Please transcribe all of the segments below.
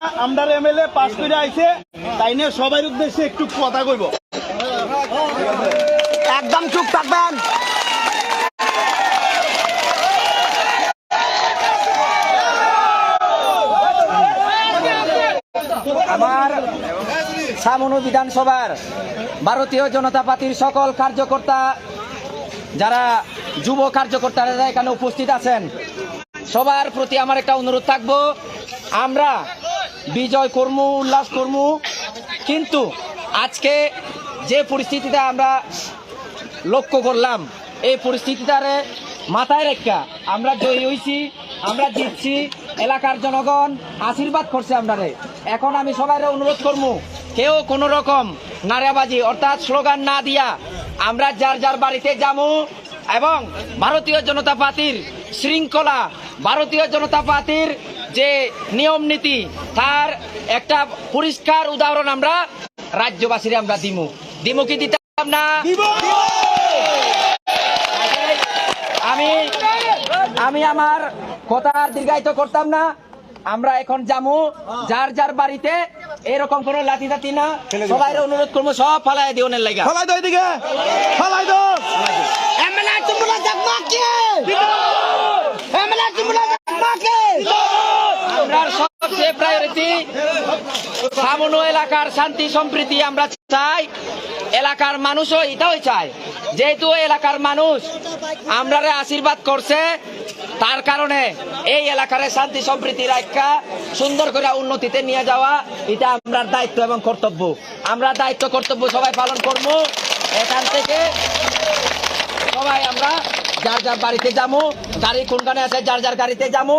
আমরা MLA pass করে আইছে তাই নিয়ে সবার উদ্দেশ্যে একটু কথা কইব। একদম চুপ থাকবেন। আমার সামনু বিধানসভার ভারতীয় জনতা পার্টির সকল কার্যকর্তা, যারা যুব কার্যকর্তারা এখানে উপস্থিত আছেন, সবার প্রতি আমার একটা অনুরোধ থাকবো, আমরা বিজয় কর্মু, উল্লাস কর্মু, কিন্তু আজকে যে পরিস্থিতিটা আমরা লক্ষ্য করলাম, এই পরিস্থিতিটারে মাথায় রেখা আমরা জয়ী হয়েছি, আমরা জিতছি, এলাকার জনগণ আশীর্বাদ করছে আমরা। এখন আমি সবাই অনুরোধ করবো, কেউ কোনো রকম নারাবাজি অর্থাৎ স্লোগান না দিয়া আমরা যার যার বাড়িতে যাবো এবং ভারতীয় জনতা পার্টির শৃঙ্খলা, ভারতীয় জনতা পার্টির যে নিয়ম নীতি, তার একটা পরিষ্কার উদাহরণ আমরা রাজ্যবাসীর আমরা দিমু কি দিতাম না? আমি আমার কথা দীর্ঘায়িত করতাম না। আমরা এখন যাবো যার যার বাড়িতে, এরকম কোন লাঠি টাঠি না, সবাই অনুরোধ করবো সব ফালাই দিও নের লাগা, ফালাই দাও এদিকে, ফালাই দাও। আমরা সবচেয়ে প্রায়োরিটি সামনো এলাকার শান্তি সম্প্রীতি আমরা চাই, এলাকার মানুষও এটাও চায়। যেহেতু এলাকার মানুষ আমরা আশীর্বাদ করছে, তার কারণে এই এলাকার শান্তি সম্প্রীতি রাখা সুন্দর করে উন্নতিতে নিয়ে যাওয়া, এটা আমরা দায়িত্ব এবং কর্তব্য। আমরা দায়িত্ব কর্তব্য সবাই পালন করবো। এখান থেকে সবাই আমরা যার যার বাড়িতে যাবো, গাড়ি কোনখানে আছে যার যার গাড়িতে যাবো,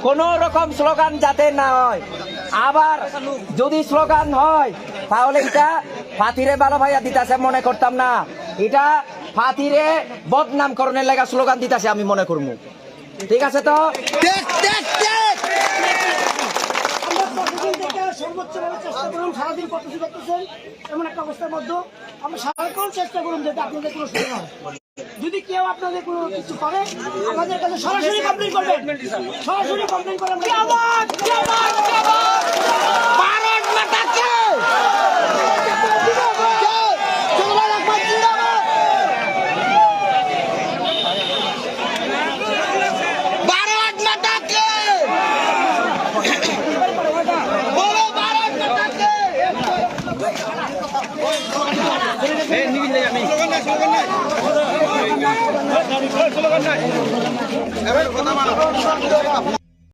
কোন রকম স্লোগান যাতে না হয়। আবার যদি স্লোগান হয় তাহলে এটা ফাতিরে ভালো ভাইয়া দিতেছে মনে করতাম না, এটা ফাতিরে বদনাম করণের লেগা স্লোগান দিতেছে আমি মনে করবো। ঠিক আছে তো? সর্বোচ্চভাবে চেষ্টা করুন, সারাদিন কর্মসূচি করতেছেন এমন একটা অবস্থার মধ্যে আমরা সারাক্ষণ চেষ্টা করুন যাতে আপনাদের কোনো সুবিধা হয়। যদি কেউ আপনাদের কোনো কিছু করে আমাদের কাছে সরাসরি কমপ্লেন করবেন, সরাসরি কমপ্লেন করেন। স্লোগান নাই।